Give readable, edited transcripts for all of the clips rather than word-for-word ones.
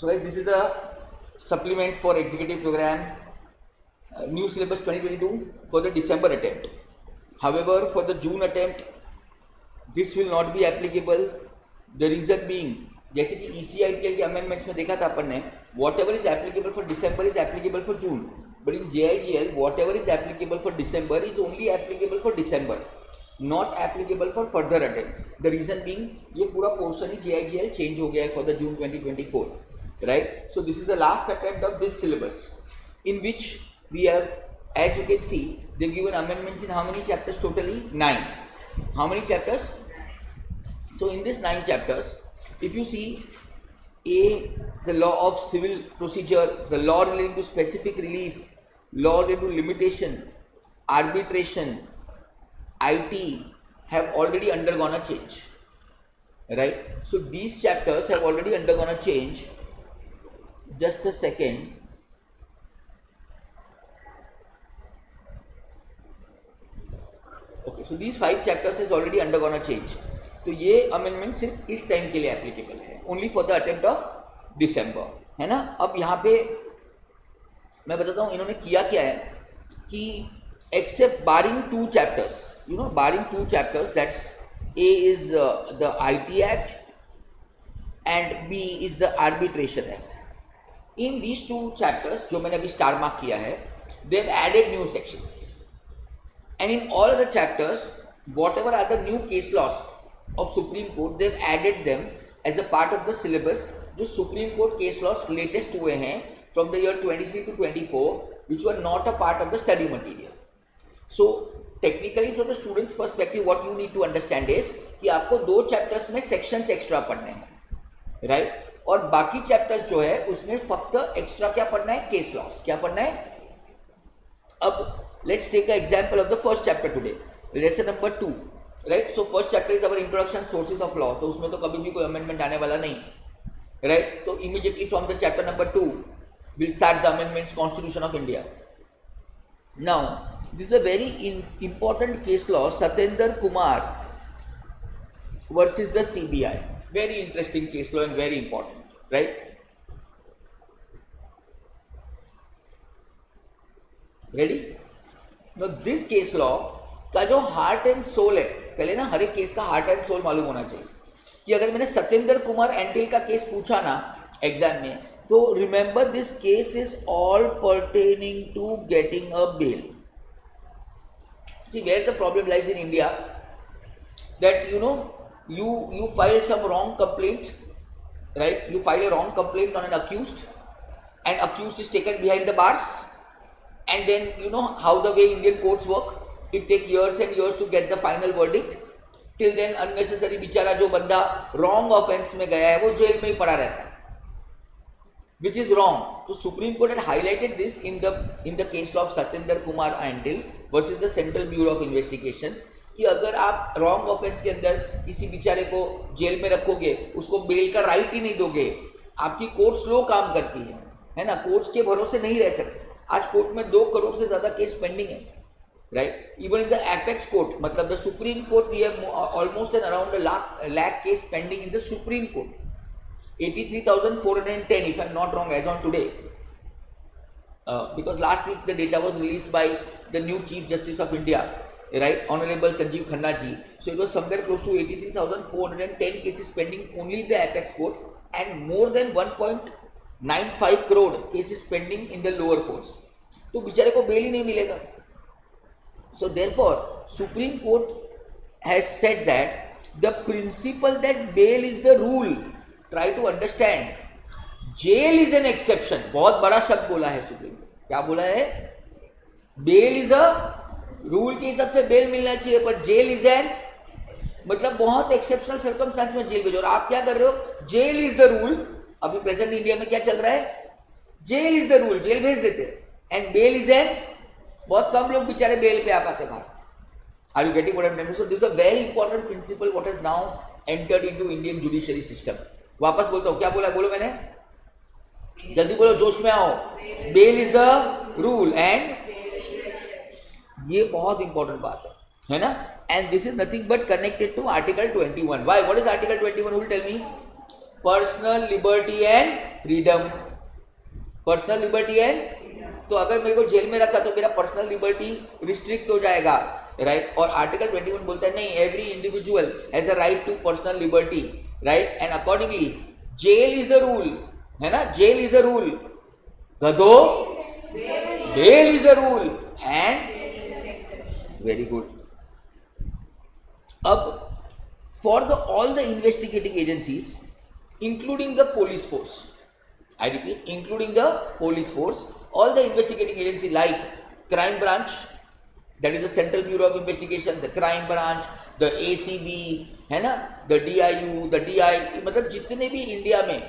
So guys, this is the supplement for executive program, new syllabus 2022 for the December attempt. However, for the June attempt, this will not be applicable. The reason being, जैसे कि ECIPL के amendments में देखा था अपन ने, whatever is applicable for December is applicable for June. But in JIGL, whatever is applicable for December is only applicable for December, not applicable for further attempts. The reason being, ये पूरा portion ही JIGL change हो गया है for the June 2024, right? So this is the last attempt of this syllabus, in which we have, as you can see, they've given amendments in how many chapters totally? 9. How many chapters? So in this 9 chapters, if you see the law of civil procedure, the law relating to specific relief, law relating to limitation, arbitration, IT have already undergone a change, right? So these chapters have already undergone a change. Just a second. Okay, so these 5 chapters has already undergone a change. तो ये amendment सिर्फ इस time के लिए applicable है, only for the attempt of December, है ना. अब यहाँ पे मैं बताता हूँ इन्होंने किया क्या है कि except barring 2 chapters, you know, barring 2 chapters, that's A is the IT Act and B is the Arbitration Act. In these 2 chapters जो मैंने अभी स्टार मार्क किया है, they have added new sections, and in all other chapters whatever are the new case laws of Supreme Court, they've added them as a part of the syllabus. जो Supreme Court case laws latest हुए हैं from the year 23 to 24, which were not a part of the study material. So technically from the students perspective, what you need to understand is कि आपको 2 chapters में sections extra पढ़ने हैं, right? और बाकी chapters जो है उसमें फक्त extra क्या पढ़ना है? case laws. क्या पढ़ना है? अब let's take an example of the first chapter today, lesson number 2. Right. So first chapter is our introduction sources of law, तो उसमें तो कभी भी कोई अमेंडमेंट आने वाला नहीं, राइट. तो immediately from the chapter number 2 will start the amendments constitution of India. Now this is a very important case law, Satyendra Kumar versus the CBI. Very interesting case law and very important, right. Ready. Now this case law का जो heart and soul है, पहले ना हर एक case का heart and soul मालूम होना चाहिए कि अगर मैंने सत्येंद्र कुमार एंटिल का केस पूछा ना एग्जाम में, तो remember this case is all pertaining to getting a bail. See where the problem lies in India, that you know you file some wrong complaint, right? You file a wrong complaint on an accused, and accused is taken behind the bars, and then you know how the way Indian courts work, it take years and years to get the final verdict. Till then unnecessary बेचारा जो बंदा wrong offense में गया है वो jail में ही पड़ा रहता है, which is wrong. So Supreme Court had highlighted this in the case law of Satyendra Kumar Antil versus the Central Bureau of Investigation, कि अगर आप रॉन्ग ऑफेंस के अंदर किसी बेचारे को जेल में रखोगे, उसको बेल का राइट ही नहीं दोगे, आपकी कोर्ट स्लो काम करती है ना. कोर्ट्स के भरोसे नहीं रह सकते. आज कोर्ट में 2 करोड़ से ज़्यादा केस पेंडिंग है, right. Even in the apex court, मतलब the supreme Court, we have almost an around lakh case pending in the supreme Court. 83,410 if I'm not wrong as on today, because last week the data was released by the new Chief Justice of India, right, Honorable Sanjeev Khanna ji. So it was somewhere close to 83,410 cases pending only in the apex court, and more than 1.95 crore cases pending in the lower courts. तो बेचारे को bell ही नहीं मिलेगा. So therefore Supreme Court has said that the principle that bail is the rule, try to understand, jail is an exception. बहुत बड़ा शब्द बोला है सुप्रीम कोर्ट. क्या बोला है? बेल इज अ रूल के हिसाब से बेल मिलना चाहिए, पर जेल इज एन, मतलब बहुत एक्सेप्शनल सर्कमस्टांस में जेल भेजो. और आप क्या कर रहे हो? Jail is the rule. अभी प्रेजेंट इंडिया में क्या चल रहा है? Jail is the rule, jail भेज देते हैं, एंड बेल इज एन, बहुत कम लोग बेचारे बेल पे आ पाते बाहर. Are you getting what I am telling? So this is a very important principle what has now entered into Indian judiciary system. वापस बोलता हूँ, क्या बोला? बोलो मैंने, जल्दी बोलो, जोश में आओ. Bail is the rule, and ये बहुत इंपॉर्टेंट बात है ना. And this is nothing but connected to article 21. Why? What is article 21? Will tell me. Personal liberty and freedom. Personal liberty and, तो अगर मेरे को जेल में रखा तो मेरा पर्सनल लिबर्टी रिस्ट्रिक्ट हो जाएगा, राइट। और आर्टिकल 21 बोलता है नहीं, every individual has a right to personal liberty, right. And accordingly jail is a rule, है ना, जेल इज अ रूल, गधो bail is a rule, and very good. अब for the all the investigating agencies including the police force, I repeat, including the police force, all the investigating agency like crime branch, that is the Central Bureau of Investigation, the crime branch, the ACB, है ना, the DIU, the DI, मतलब जितने भी India में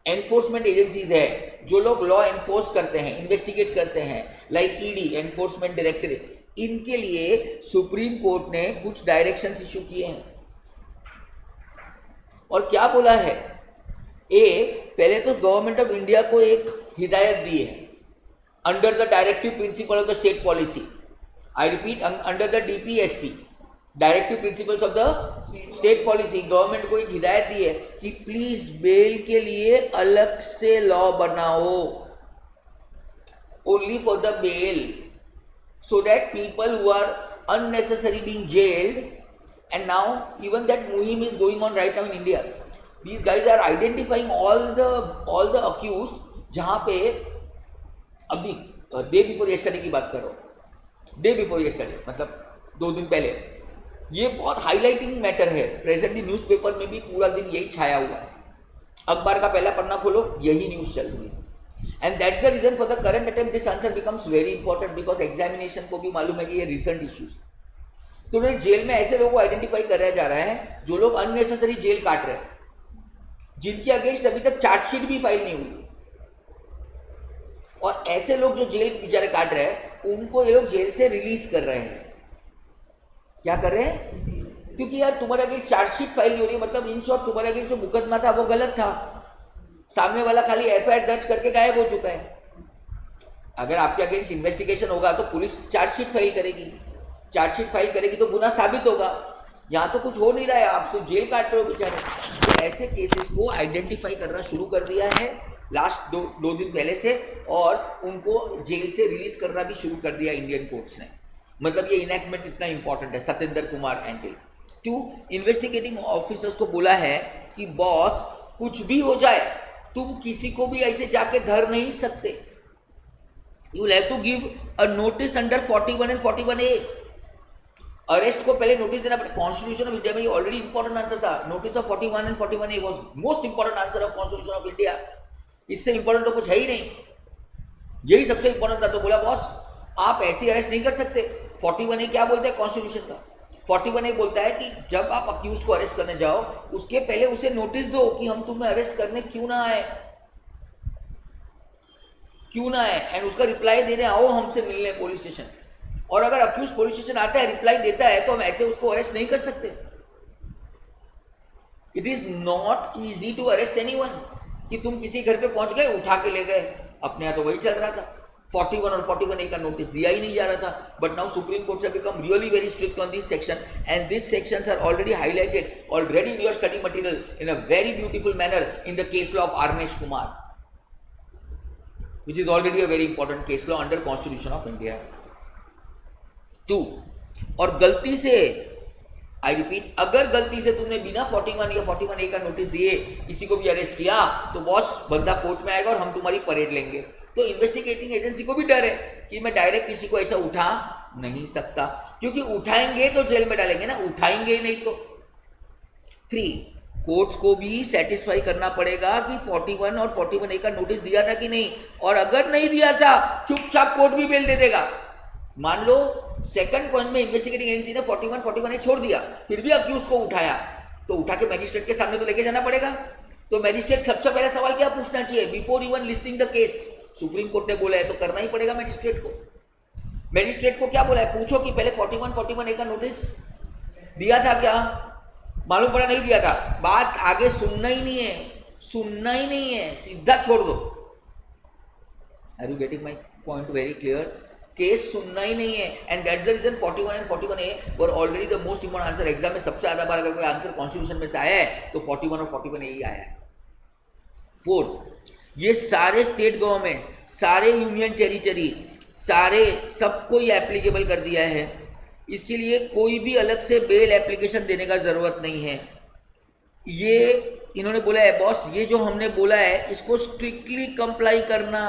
enforcement agencies है जो लोग law enforce करते हैं, इन्वेस्टिगेट करते हैं, लाइक ईडी, एनफोर्समेंट डायरेक्टरेट, इनके लिए सुप्रीम कोर्ट ने कुछ डायरेक्शंस इशू किए हैं। और क्या बोला है, पहले तो गवर्नमेंट ऑफ इंडिया को एक हिदायत दी है under the directive principle of the state policy, I repeat, under the DPSP, directive principles of the state policy, government को एक हिदायत दी है कि प्लीज बेल के लिए अलग से लॉ बनाओ, only for the bail, so that people who are unnecessarily being jailed, and now even that muhim is going on right now in India. These guys are identifying all the accused, जहाँ पे अभी day before yesterday की बात करो, day before yesterday मतलब 2 दिन पहले, ये बहुत हाईलाइटिंग मैटर है। प्रेजेंटली न्यूज़पेपर में भी पूरा दिन यही छाया हुआ है, अखबार का पहला पन्ना खोलो यही न्यूज़ चल रही है। And that's the reason for the current attempt this answer becomes very important, because examination को भी मालूम है कि ये रिसेंट इश्यूज। तो जेल में ऐसे लोगों को आइडेंटिफाई कराया जा रहा है जो लोग अननेसेसरी जेल काट रहे हैं, जिनके अगेंस्ट अभी तक चार्जशीट भी फाइल नहीं हुई, और ऐसे लोग जो जेल बेचारे काट रहे हैं उनको ये लोग जेल से रिलीज कर रहे हैं। क्या कर रहे हैं? क्योंकि यार तुम्हारे अगेंस्ट चार्जशीट फाइल नहीं हो रही है, मतलब इन शॉर्ट तुम्हारे अगेंस्ट जो मुकदमा था वो गलत था, सामने वाला खाली FIR दर्ज करके गायब हो चुका है। अगर आपके अगेंस्ट इन्वेस्टिगेशन होगा तो पुलिस चार्जशीट फाइल करेगी, चार्जशीट फाइल करेगी तो गुनाह साबित होगा। यहाँ तो कुछ हो नहीं रहा है, आप सिर्फ जेल काट रहे हो बेचारे। तो ऐसे केसेस को आइडेंटिफाई करना शुरू कर दिया है लास्ट दो दिन पहले से, और उनको जेल से रिलीज करना भी शुरू कर दिया इंडियन कोर्ट्स ने। मतलब ये इनैक्टमेंट इतना इंपॉर्टेंट है। Satyendra Kumar until 2 investigating officers को बोला है कि बॉस कुछ भी हो जाए तुम किसी को भी ऐसे जाके धर नहीं सकते, you will have to give a notice under 41 and 41A। Arrest को पहले नोटिस देना पड़ेगा। कॉन्स्टिट्यूशन ऑफ इंडिया में ये ऑलरेडी इंपॉर्टेंट आंसर था। Notice of 41 and 41A was most important answer of constitution of India. इससे इंपॉर्टेंट तो कुछ है ही नहीं, यही सबसे इंपॉर्टेंट था। तो बोला बॉस आप ऐसे अरेस्ट नहीं कर सकते। 41A क्या बोलता है कॉन्स्टिट्यूशन का? 41A बोलता है कि जब आप अक्यूज को अरेस्ट करने जाओ उसके पहले उसे नोटिस दो कि हम तुम्हें अरेस्ट करने क्यों ना आए, एंड उसका रिप्लाई देने आओ हमसे मिलने पुलिस स्टेशन। और अगर अक्यूज पुलिस स्टेशन आता है, रिप्लाई देता है, तो हम ऐसे उसको अरेस्ट नहीं कर सकते। It is not easy to arrest anyone कि तुम किसी घर पे पहुंच गए उठा के ले गए, अपने यहाँ तो वही चल रहा था। 41 और 41A का नोटिस दिया ही नहीं जा रहा था। But now Supreme Court have become really very strict on this section, and this sections are already highlighted already in your study material in a very beautiful manner in the case law of Arnesh Kumar, which is already a very important case law under Constitution of India. 2 और गलती से, I repeat, अगर गलती से तुमने बिना 41 या 41A का नोटिस दिए किसी को भी अरेस्ट किया तो बॉस बंदा कोर्ट में आएगा और हम तुम्हारी परेड लेंगे। तो इन्वेस्टिगेटिंग एजेंसी को भी डर है कि मैं डायरेक्ट किसी को ऐसा उठा नहीं सकता, क्योंकि उठाएंगे तो जेल में डालेंगे ना, उठाएंगे ही नहीं तो। 3 कोर्ट्स को भी सेटिस्फाई करना पड़ेगा कि 41 और 41A का नोटिस दिया था कि नहीं, और अगर नहीं दिया था चुपचाप कोर्ट भी बेल दे देगा। मान लो सेकंड पॉइंट में इन्वेस्टिगेटिंग एजेंसी ने 41, 41A छोड़ दिया, फिर भी अक्यूज को उठाया, तो उठा के मैजिस्ट्रेट के सामने तो लेके जाना पड़ेगा। तो मैजिस्ट्रेट सबसे पहला सवाल क्या पूछना चाहिए? Before even listing the case, supreme court ने बोला है तो करना ही पड़ेगा मैजिस्ट्रेट को। मैजिस्ट्रेट को क्या बोला है? पूछो कि पहले 41, 41A का नोटिस दिया था क्या? मालूम पड़ा नहीं दिया था, बात आगे सुनना ही नहीं है, सीधा छोड़ दो। Are you getting my point very clear? Case सुनना ही नहीं है, and that's the reason 41 and 41A were already the most important answer. Exam में सबसे ज्यादा बार अगर कोई आंसर कॉन्स्टिट्यूशन में से आया है तो 41 और 41A ही आया है। फोर्थ, ये सारे स्टेट गवर्नमेंट, सारे यूनियन टेरिटरी, सारे सबको ये एप्लीकेबल कर दिया है। इसके लिए कोई भी अलग से बेल एप्लीकेशन देने का ज़रूरत नहीं है। ये इन्होंने बोला है बॉस, ये जो हमने बोला है इसको स्ट्रिक्टली कंप्लाई करना।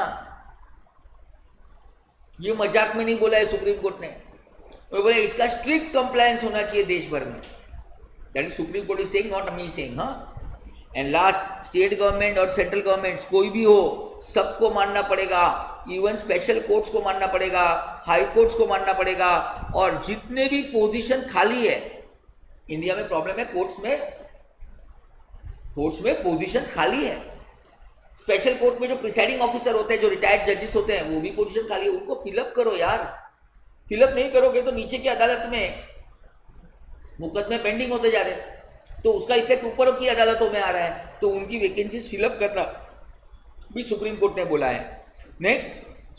ये मजाक में नहीं बोला है सुप्रीम कोर्ट ने, वो बोले इसका स्ट्रिक्ट कंप्लायंस होना चाहिए देश भर में। That is supreme court is saying, not me saying. हाँ, एंड लास्ट, स्टेट गवर्नमेंट और सेंट्रल गवर्नमेंट कोई भी हो सबको मानना पड़ेगा, इवन स्पेशल कोर्ट्स को मानना पड़ेगा, हाई कोर्ट्स को मानना पड़ेगा। और जितने भी पोजीशन खाली है, इंडिया में प्रॉब्लम है कोर्ट्स में पोजीशंस खाली है। स्पेशल कोर्ट में जो प्रिसाइडिंग ऑफिसर होते हैं, जो रिटायर्ड जजेस होते हैं, वो भी पोजीशन खाली है, उनको फिलअप करो यार। फिलअप नहीं करोगे तो नीचे की अदालत में मुकदमे पेंडिंग होते जा रहे हैं, तो उसका इफेक्ट ऊपर की अदालतों में आ रहा है। तो उनकी वैकेंसीज फिलअप करना भी सुप्रीम कोर्ट ने बोला है। नेक्स्ट,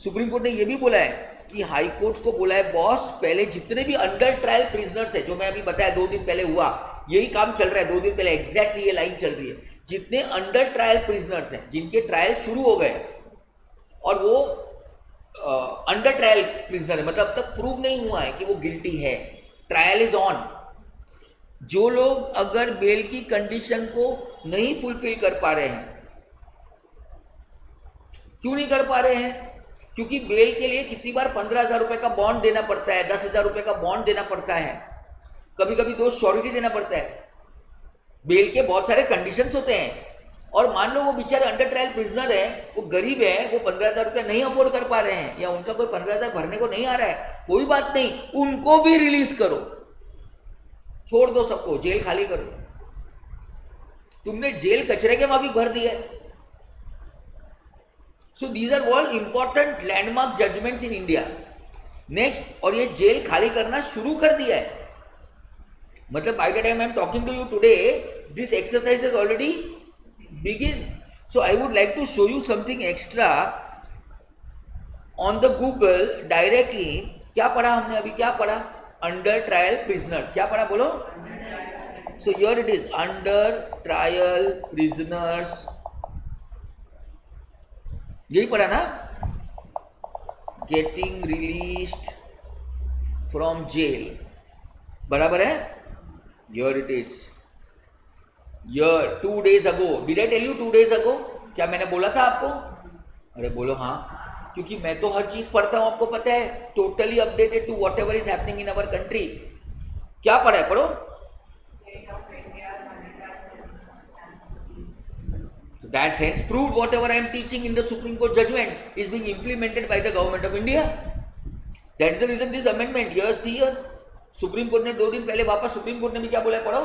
सुप्रीम कोर्ट ने यह भी बोला है कि हाई कोर्ट्स को बोला है बॉस, पहले जितने भी अंडर ट्रायल प्रिजनर्स है, जो मैं अभी बताया 2 दिन पहले हुआ, यही काम चल रहा है 2 दिन पहले, एग्जैक्टली ये लाइन चल रही है। जितने अंडर ट्रायल प्रिजनर्स हैं, जिनके ट्रायल शुरू हो गए और वो अंडर ट्रायल प्रिजनर है, मतलब अब तक प्रूव नहीं हुआ है कि वो गिल्टी है, ट्रायल इज ऑन, जो लोग अगर बेल की कंडीशन को नहीं फुलफिल कर पा रहे हैं, क्यों नहीं कर पा रहे हैं? क्योंकि बेल के लिए कितनी बार 15,000 रुपए का बॉन्ड देना पड़ता है, 10,000 रुपए का बॉन्ड देना पड़ता है, कभी कभी 2 श्योरिटी देना पड़ता है। बेल के बहुत सारे कंडीशंस होते हैं, और मान लो वो बेचारे अंडर ट्रायल प्रिजनर है, वो गरीब है, वो 15,000 रुपये नहीं अफोर्ड कर पा रहे हैं, या उनका कोई 15,000 भरने को नहीं आ रहा है, कोई बात नहीं, उनको भी रिलीज करो, छोड़ दो सबको, जेल खाली करो। तुमने जेल कचरे के माफिक भर दिया है। So these are all important landmark judgments in India. Next, और ये जेल खाली करना शुरू कर दिया है, मतलब by the time I am talking to you today, this exercise is already begin. So I would like to show you something extra on the Google directly. क्या पढ़ा हमने अभी, क्या पढ़ा? अंडर ट्रायल प्रिजनर्स, क्या पढ़ा बोलो? So here it is, under trial prisoners, यही पढ़ा ना? गेटिंग रिलीज्ड फ्रॉम जेल, बराबर है? Here it is. Year 2 days ago, did I tell you 2 days ago? क्या मैंने बोला था आपको? अरे बोलो हाँ, क्योंकि मैं तो हर चीज पढ़ता हूं, आपको पता है, totally updated to whatever is happening in our country. क्या पढ़ा है, पढ़ो। So that's hence proved whatever I am teaching in the Supreme Court judgment is being implemented by the government of India. That's the reason this amendment, here see here, supreme court ने 2 दिन पहले वापस, supreme court ने भी क्या बोला है, पढ़ो।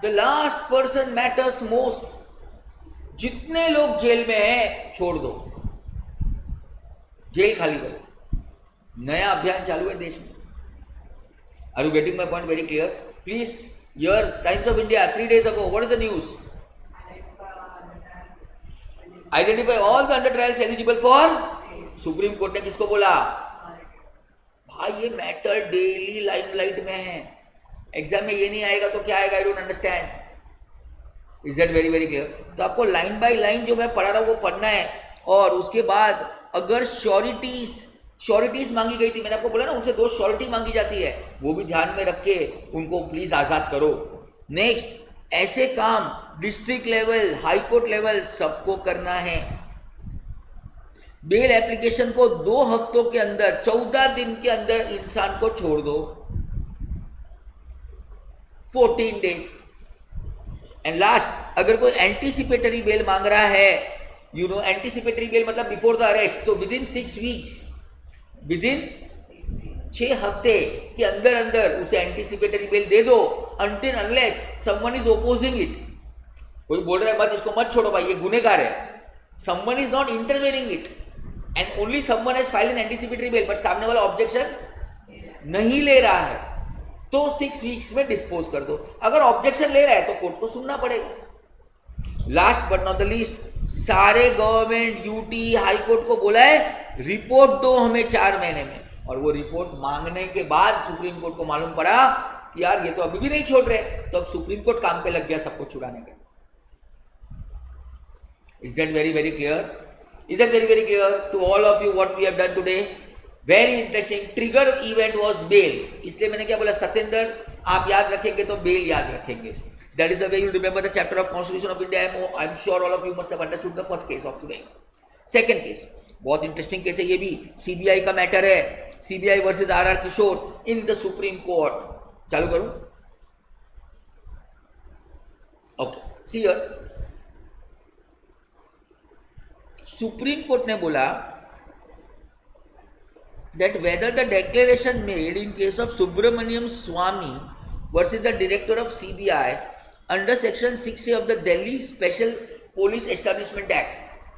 The last person matters most. जितने लोग जेल में हैं छोड़ दो, जेल खाली करो। नया अभियान चालू है देश में। Are you getting my point very clear? Please, here, Times of India, 3 days ago, what is the news? Identify all the under trials eligible for. Supreme court ने किसको बोला? भाई ये मैटर डेली लाइमलाइट में है, एग्जाम में ये नहीं आएगा तो क्या आएगा? I don't understand. Is that very very clear? तो आपको लाइन बाय लाइन जो मैं पढ़ा रहा हूँ वो पढ़ना है, और उसके बाद अगर श्योरिटीज मांगी गई थी, मैंने आपको बोला ना, उनसे 2 श्योरिटी मांगी जाती है, वो भी ध्यान में रख के उनको प्लीज आजाद करो। नेक्स्ट, ऐसे काम district level, high court level सबको करना है। बेल एप्लीकेशन को 2 हफ्तों के अंदर, 14 दिन के अंदर इंसान को छोड़ दो, 14 days। एंड लास्ट, अगर कोई एंटीसिपेटरी बेल मांग रहा है, यू नो एंटीसिपेटरी बेल मतलब बिफोर द अरेस्ट, तो विदिन 6 वीक्स, विदिन 6 हफ्ते के अंदर अंदर उसे एंटीसिपेटरी बेल दे दो, until unless someone is opposing it. कोई बोल रहा है मत, इसको मत छोड़ो भाई, ये गुनहगार है, someone is not intervening it and only someone has filed an anticipatory bail, but सामने वाला ऑब्जेक्शन नहीं ले रहा है, तो 6 वीक्स में डिस्पोज कर दो। अगर ऑब्जेक्शन ले रहा है तो कोर्ट को सुनना पड़ेगा। Last but not the least, सारे गवर्नमेंट, यूटी, हाई कोर्ट को बोला है रिपोर्ट दो हमें 4 महीने में, और वो रिपोर्ट मांगने के बाद सुप्रीम कोर्ट को मालूम पड़ा कि यार ये तो अभी भी नहीं छोड़ रहे, तो अब सुप्रीम कोर्ट काम पे लग गया सबको छुड़ाने का। Is that very clear? Is that very clear to all of you what we have done today? Very interesting. Trigger event was bail. इसलिए मैंने क्या बोला, सत्येंद्र आप याद रखेंगे तो बेल याद रखेंगे. That is the way you remember the chapter of Constitution of India. I'm sure all of you must have understood the first case of today. Second case, बहुत इंटरेस्टिंग केस है ये भी. सीबीआई का matter है. CBI versus R Kishore in the supreme court. चालू करूं? Okay, see here. Supreme court ने बोला that whether the declaration made in case of Subramaniam Swamy versus the director of CBI under section 6A of the Delhi Special Police Establishment Act,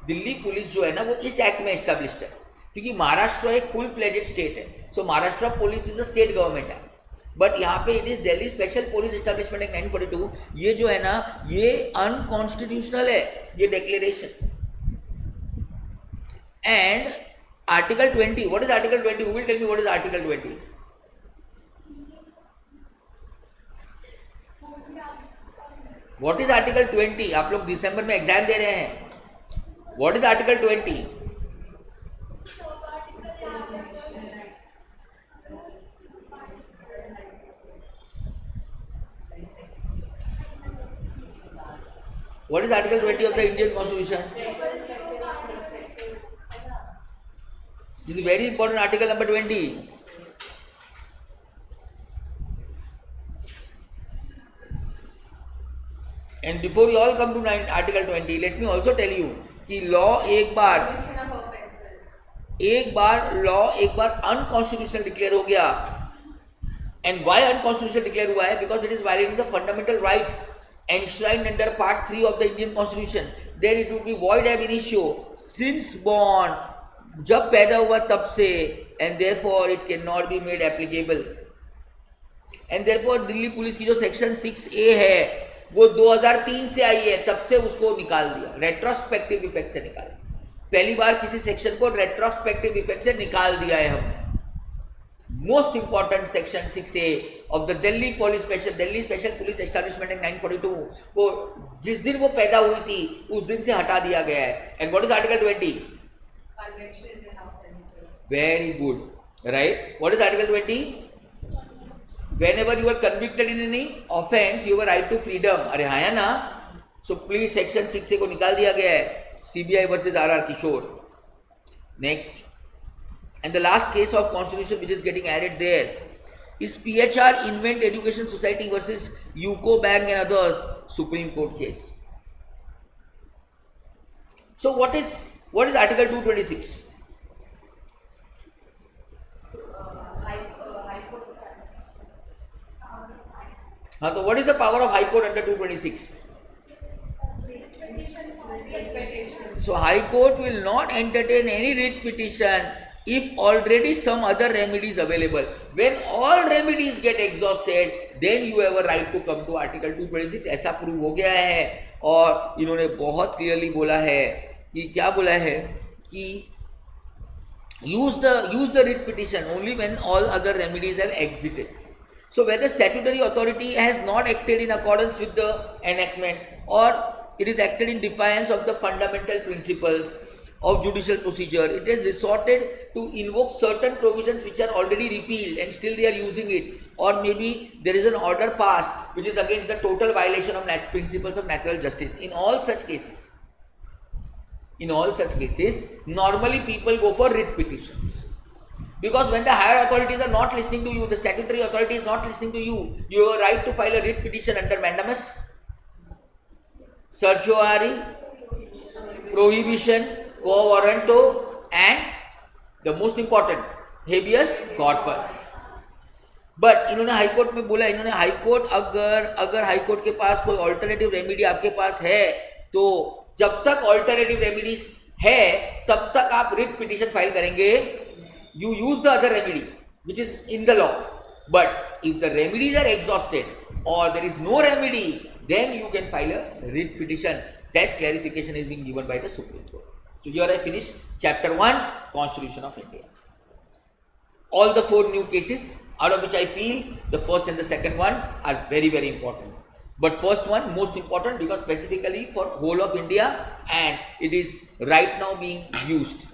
Delhi police जो है ना वो इस act में established है, क्योंकि महाराष्ट्र एक फुल फ्लेजेड स्टेट है. So Maharashtra police is a state government है, बट यहाँ पे it is Delhi special police establishment act 942. ये जो है ना ये अनकॉन्स्टिट्यूशनल है ये declaration. And Article 20, what is Article 20? Who will tell me what is Article 20? What is Article 20? आप लोग दिसंबर में एग्जाम दे रहे हैं. What is Article 20? What is Article 20 of the Indian Constitution? This is very important, article number 20. And before you all come to article 20, let me also tell you कि law एक बार unconstitutional declare हो गया. And why unconstitutional declare हुआ है? Because it is violating the fundamental rights enshrined under part 3 of the Indian Constitution. Then it would be void ab initio, since born, जब पैदा हुआ तब से, and therefore it cannot be made applicable. And therefore Delhi police की जो section 6A है वो 2003 से आई है, तब से उसको निकाल दिया, रेट्रोस्पेक्टिव इफेक्ट से निकाला. पहली बार किसी सेक्शन को रेट्रोस्पेक्टिव इफेक्ट से निकाल दिया है हमने. Most important section 6A of the Delhi special police establishment act 942 को जिस दिन वो पैदा हुई थी उस दिन से हटा दिया गया है. And what is article 20? Very good, right? What is Article 20? Whenever you are convicted in any offense, you have a right to freedom. अरे हाँ या ना? So please section 6A को निकाल दिया गया है. CBI versus RR Kishore. Next, and the last case of constitution which is getting added there is PHR Invent Education Society versus UCO Bank and others, Supreme Court case. So what is Article 226? हाँ, तो what is the power of High Court under 226? So High Court will not entertain any writ petition if already some other remedy is available. When all remedies get exhausted, then you have a right to come to Article 226. ऐसा prove हो गया है. और इन्होंने बहुत clearly बोला है कि क्या बोला है कि use the writ petition only when all other remedies have exited. So whether statutory authority has not acted in accordance with the enactment or it is acted in defiance of the fundamental principles of judicial procedure, it has resorted to invoke certain provisions which are already repealed and still they are using it, or maybe there is an order passed which is against the total violation of principles of natural justice. In all such cases, normally people go for writ petitions. Because when the higher authorities are not listening to you, the statutory authority is not listening to you, you have a right to file a writ petition under mandamus, certiorari, prohibition, quo warranto, and the most important, habeas corpus. But इन्होंने high court में बोला, इन्होंने high court अगर high court के पास कोई alternative remedy आपके पास है, तो जब तक ऑल्टरनेटिव रेमेडीज है तब तक आप रिट पिटिशन फाइल करेंगे. You use the other remedy which is in the law, but if the remedies are exhausted or there is no remedy, then you can file a writ petition. That clarification is being given by the Supreme Court. So here I finish chapter 1, Constitution of India. All the 4 new cases, out of which I feel the first and the second one are very, very important. But first one most important because specifically for whole of India and it is right now being used